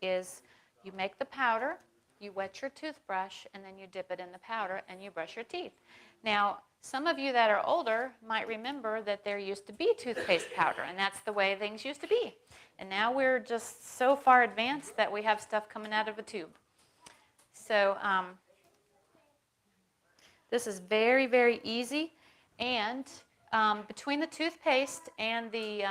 is you make the powder, you wet your toothbrush, and then you dip it in the powder and you brush your teeth. Now, some of you that are older might remember that there used to be toothpaste powder, and that's the way things used to be. And now we're just so far advanced that we have stuff coming out of a tube. So this is very, very easy. And between the toothpaste and the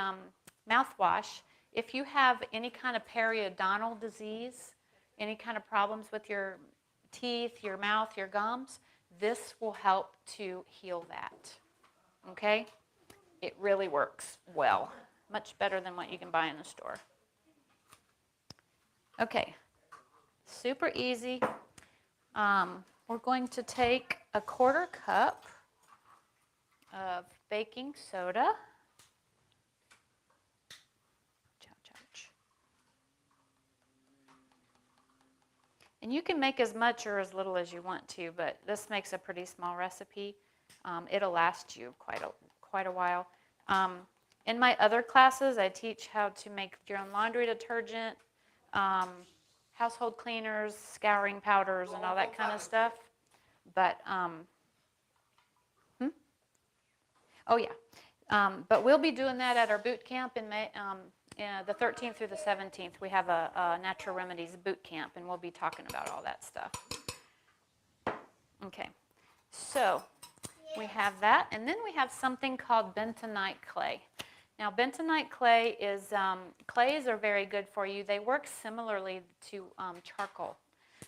mouthwash, if you have any kind of periodontal disease, any kind of problems with your teeth, your mouth, your gums, this will help to heal that. Okay? It really works well. Much better than what you can buy in the store. Okay. Super easy. We're going to take a 1/4 cup of baking soda. And you can make as much or as little as you want to, but this makes a pretty small recipe. It'll last you quite a while. In my other classes, I teach how to make your own laundry detergent, household cleaners, scouring powders, and all that kind of stuff. But, oh yeah. But we'll be doing that at our boot camp in May, the 13th through the 17th. We have a Natural Remedies boot camp, and we'll be talking about all that stuff. Okay, so we have that, and then we have something called bentonite clay. Now, bentonite clay is, clays are very good for you. They work similarly to charcoal.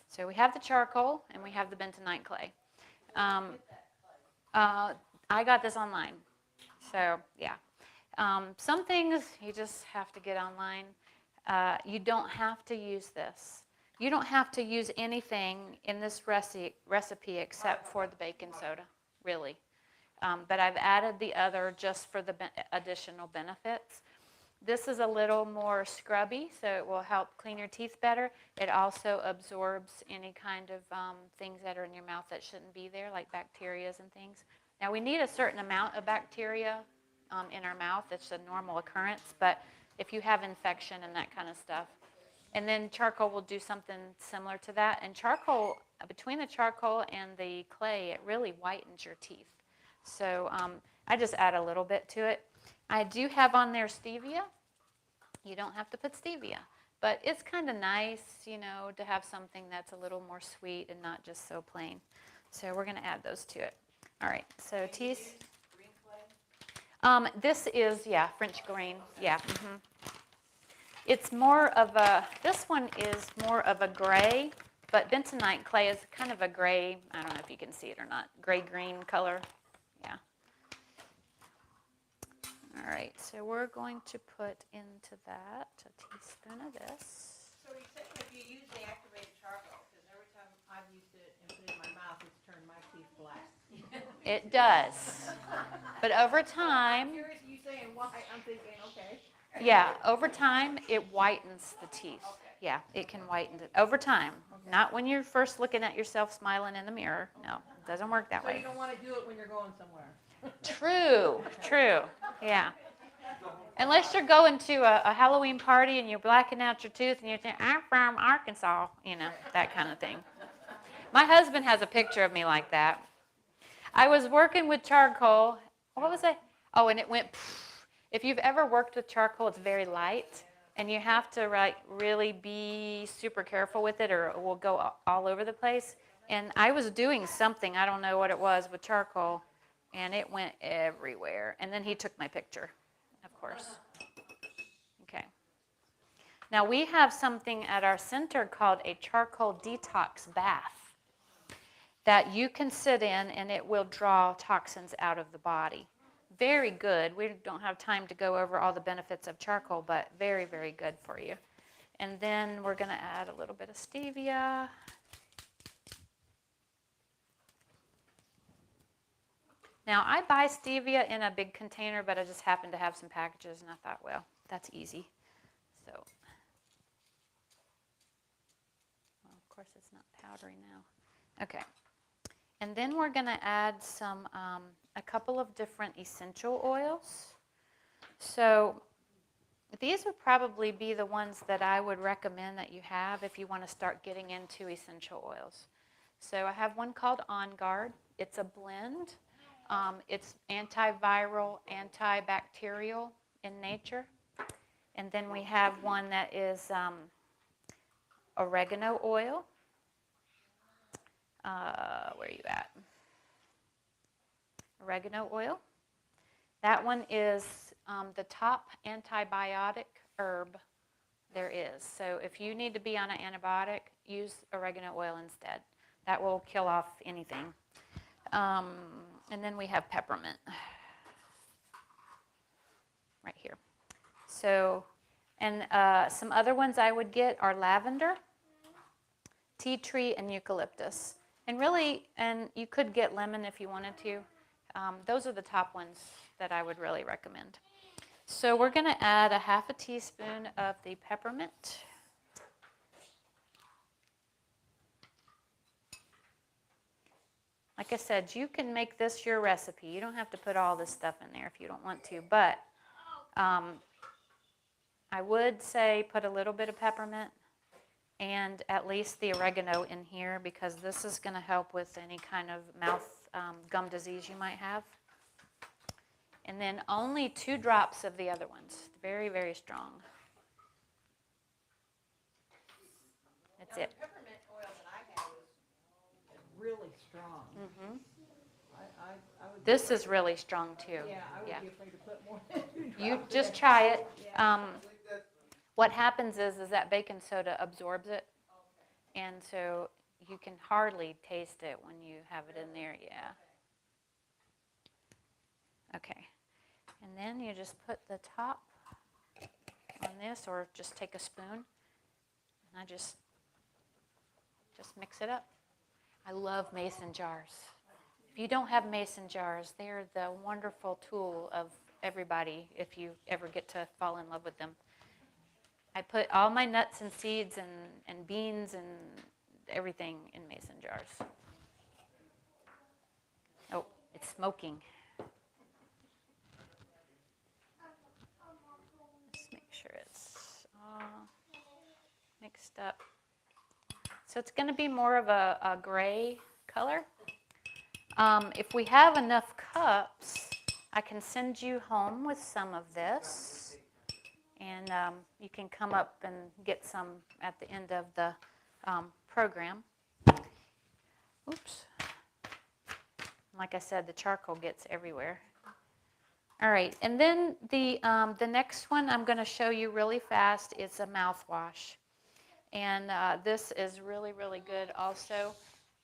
So we have the charcoal, and we have the bentonite clay. I got this online, so yeah. Some things you just have to get online. You don't have to use this. You don't have to use anything in this recipe except for the baking soda, really. But I've added the other just for the additional benefits. This is a little more scrubby, so it will help clean your teeth better. It also absorbs any kind of things that are in your mouth that shouldn't be there, like bacteria and things. Now, we need a certain amount of bacteria in our mouth. It's a normal occurrence, but if you have infection and that kind of stuff. And then charcoal will do something similar to that. And charcoal, between the charcoal and the clay, it really whitens your teeth. So I just add a little bit to it. I do have on there stevia. You don't have to put stevia, but it's kind of nice, you know, to have something that's a little more sweet and not just so plain. So we're going to add those to it. All right, so teas. This is, yeah, French green. Yeah. It's more of a, this one is more of a gray, but bentonite clay is kind of a gray, I don't know if you can see it or not, gray-green color. Yeah. All right, so we're going to put into that a teaspoon of this. So you said if you use the activated charcoal, because every time I've used it and put it in my mouth, it's turned my teeth black. It does. But over time, I'm curious, you saying why, I'm thinking, okay. yeah, over time, it whitens the teeth. Okay. Yeah, it can whiten it over time. Okay. Not when you're first looking at yourself smiling in the mirror. No, it doesn't work that So way. you don't want to do it when you're going somewhere. True, true, yeah. Unless you're going to a Halloween party and you're blacking out your tooth and you're saying, I'm from Arkansas, you know, that kind of thing. My husband has a picture of me like that. I was working with charcoal. What was I? Oh, and it went, if you've ever worked with charcoal, it's very light, and you have to really be super careful with it or it will go all over the place. And I was doing something, I don't know what it was, with charcoal, and it went everywhere. And then he took my picture, of course. Okay. Now we have something at our center called a charcoal detox bath that you can sit in and it will draw toxins out of the body. Very good. We don't have time to go over all the benefits of charcoal, but very, very good for you. And then we're going to add a little bit of stevia. Now, I buy stevia in a big container, but I just happen to have some packages, and I thought, well, that's easy. So, well, of course, it's not powdery now. Okay. And then we're going to add some, a couple of different essential oils. So, These would probably be the ones that I would recommend that you have if you want to start getting into essential oils. So I have one called On Guard. It's a blend. It's antiviral, antibacterial in nature. And then we have one that is oregano oil. Where are you at? Oregano oil. That one is the top antibiotic herb there is. So if you need to be on an antibiotic, use oregano oil instead. That will kill off anything. And then we have peppermint right here. So, and some other ones I would get are lavender, tea tree, and eucalyptus. And really, and you could get lemon if you wanted to. Those are the top ones that I would really recommend. So we're going to add a half a teaspoon of the peppermint. Like I said, you can make this your recipe. You don't have to put all this stuff in there if you don't want to, but I would say put a little bit of peppermint and at least the oregano in here because this is going to help with any kind of mouth gum disease you might have. And then only 2 drops of the other ones. Very, very strong. That's it. The peppermint oil that I have is really strong. Mm-hmm. I would This is really strong too. Yeah, I would be afraid to put more than 2 You drops just in. try it. Yeah. What happens is that baking soda absorbs it, and so you can hardly taste it when you have it in there. Yeah. Okay. And then you just put the top on this, or just take a spoon, and I just mix it up. I love mason jars. If you don't have mason jars, they're the wonderful tool of everybody if you ever get to fall in love with them. I put all my nuts and seeds and beans and everything in mason jars. Oh, it's smoking. Let's make sure it's all mixed up. So it's going to be more of a gray color. If we have enough cups, I can send you home with some of this. And you can come up and get some at the end of the program. Oops. Like I said, the charcoal gets everywhere. All right, and then the next one I'm going to show you really fast is a mouthwash. And this is really, really good also.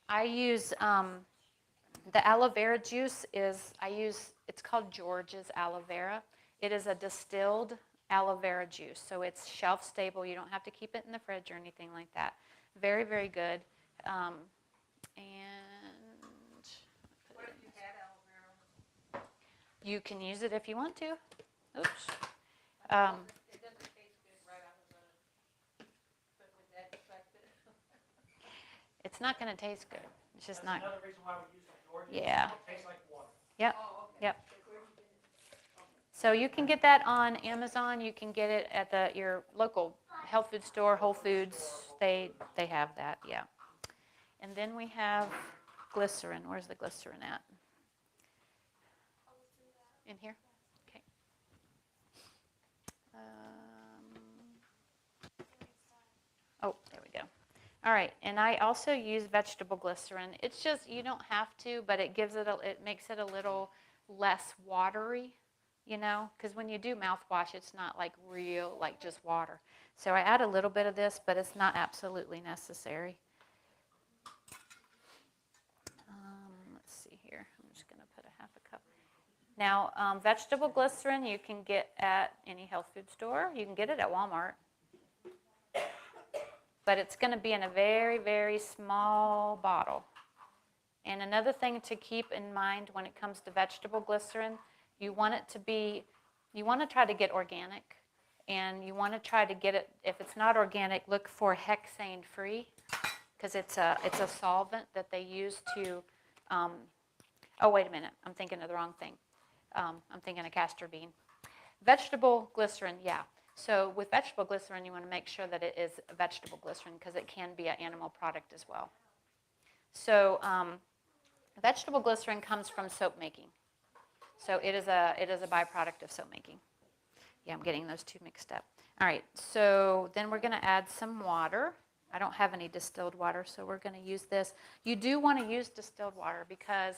I use the aloe vera juice it's called George's aloe vera. It is a distilled aloe vera juice. So it's shelf stable. You don't have to keep it in the fridge or anything like that. Very, very good. And What if you had aloe vera? you can use it if you want to. Oops. It doesn't taste good right out of the, but would that affect it? It's not going to taste good. It's just That's not. another reason why we use like George's. Yeah. It tastes like water. Yep. Oh, okay. Yep. So you can get that on Amazon. You can get it at your local health food store, Whole Foods. They have that, yeah. And then we have glycerin. Where's the glycerin at? In here? Okay. Oh, there we go. All right, and I also use vegetable glycerin. It's just, you don't have to, but it makes it a little less watery, you know, because when you do mouthwash, it's not like real, like just water. So I add a little bit of this, but it's not absolutely necessary. Let's see here. I'm just going to put a half a cup. Now, vegetable glycerin you can get at any health food store. You can get it at Walmart. But it's going to be in a very, very small bottle. And another thing to keep in mind when it comes to vegetable glycerin, you want to try to get organic. And you want to try to get it, if it's not organic, look for hexane free, because it's a solvent that they use to, oh, wait a minute, I'm thinking of the wrong thing. I'm thinking of castor bean. Vegetable glycerin, yeah. So with vegetable glycerin, you want to make sure that it is vegetable glycerin because it can be an animal product as well. So vegetable glycerin comes from soap making. So it is a byproduct of soap making. Yeah, I'm getting those two mixed up. All right, so then we're going to add some water. I don't have any distilled water, so we're going to use this. You do want to use distilled water because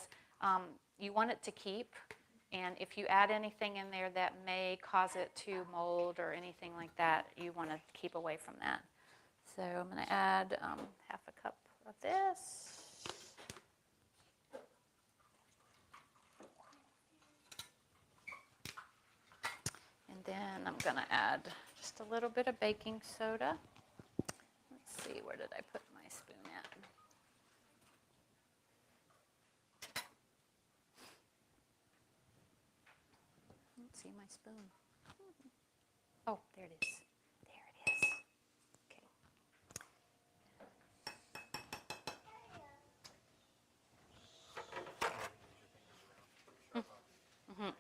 you want it to keep. And if you add anything in there that may cause it to mold or anything like that, you want to keep away from that. So I'm going to add half a cup of this. And then I'm going to add just a little bit of baking soda. Let's see, where did I put my spoon at? Let's see my spoon. Oh, there it is. There it is. Okay. Mm-hmm.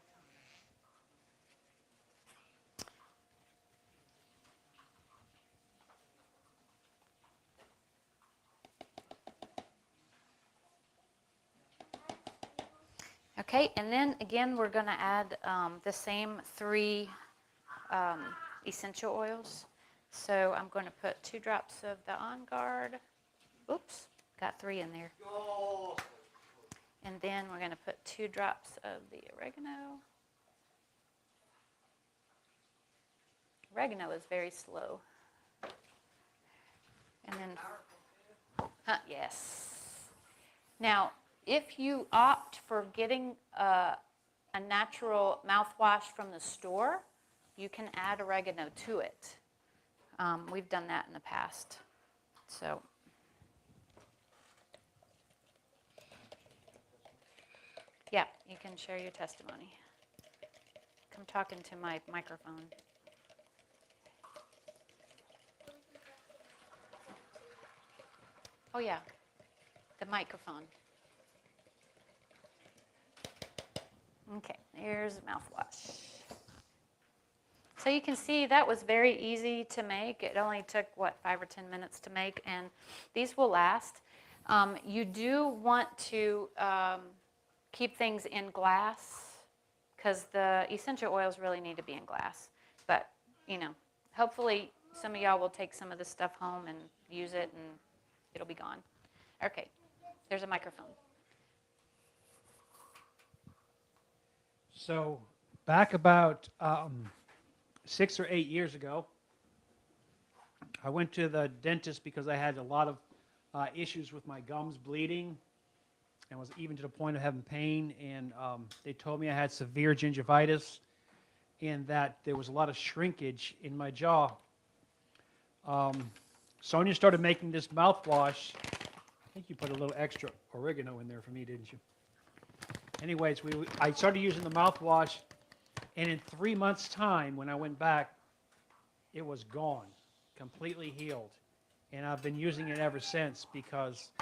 Okay, and then again, we're going to add the same 3 essential oils. So I'm going to put 2 drops of the On Guard. Oops, got 3 in there. And then we're going to put 2 drops of the oregano. Oregano is very slow. And then, yes. Now, if you opt for getting a natural mouthwash from the store, you can add oregano to it. We've done that in the past. So, yeah, you can share your testimony. I'm talking to my microphone. Oh, yeah, the microphone. Okay, here's mouthwash. So you can see that was very easy to make. It only took, 5 or 10 minutes to make, and these will last. You do want to keep things in glass because the essential oils really need to be in glass. But, hopefully some of y'all will take some of this stuff home and use it, and it'll be gone. Okay, there's a microphone. So back about 6 or 8 years ago, I went to the dentist because I had a lot of issues with my gums bleeding and was even to the point of having pain. And they told me I had severe gingivitis and that there was a lot of shrinkage in my jaw. Sonja started making this mouthwash. I think you put a little extra oregano in there for me, didn't you? Anyways, I started using the mouthwash, and in 3 months' time, when I went back, it was gone, completely healed. And I've been using it ever since because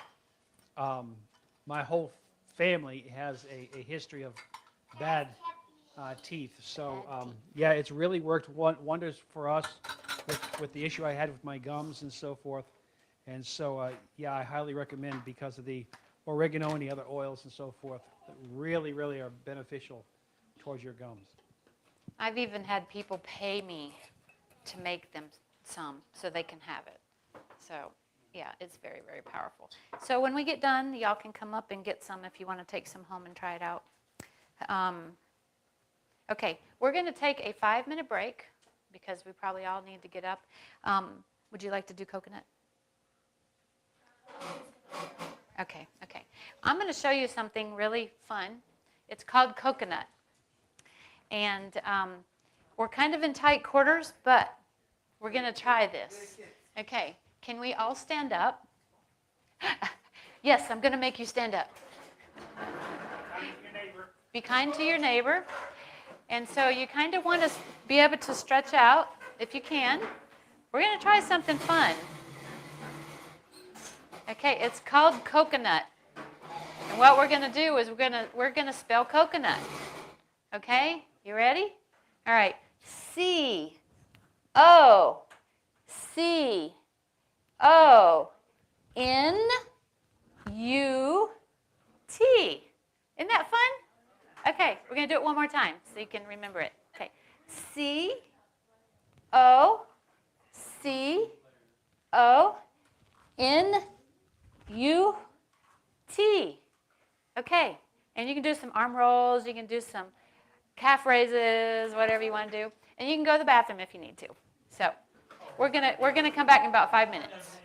my whole family has a history of bad teeth. So, yeah, it's really worked wonders for us with the issue I had with my gums and so forth. And so, yeah, I highly recommend because of the oregano and the other oils and so forth that really, really are beneficial towards your gums. I've even had people pay me to make them some so they can have it. So, yeah, it's very, very powerful. So when we get done, y'all can come up and get some if you want to take some home and try it out. Okay, we're going to take a 5-minute break because we probably all need to get up. Would you like to do coconut? Okay. I'm going to show you something really fun. It's called coconut. And we're kind of in tight quarters, but we're going to try this. Okay, can we all stand up? Yes, I'm going to make you stand up. Be kind to your neighbor. And so you kind of want to be able to stretch out if you can. We're going to try something fun. Okay, it's called coconut. And what we're going to do is we're going to spell coconut. Okay? You ready? All right. C O C O N U T. Isn't that fun? Okay, we're going to do it one more time so you can remember it. Okay. C O C O N U T. Okay, and you can do some arm rolls, you can do some calf raises, whatever you want to do, and you can go to the bathroom if you need to. So we're gonna come back in about 5 minutes.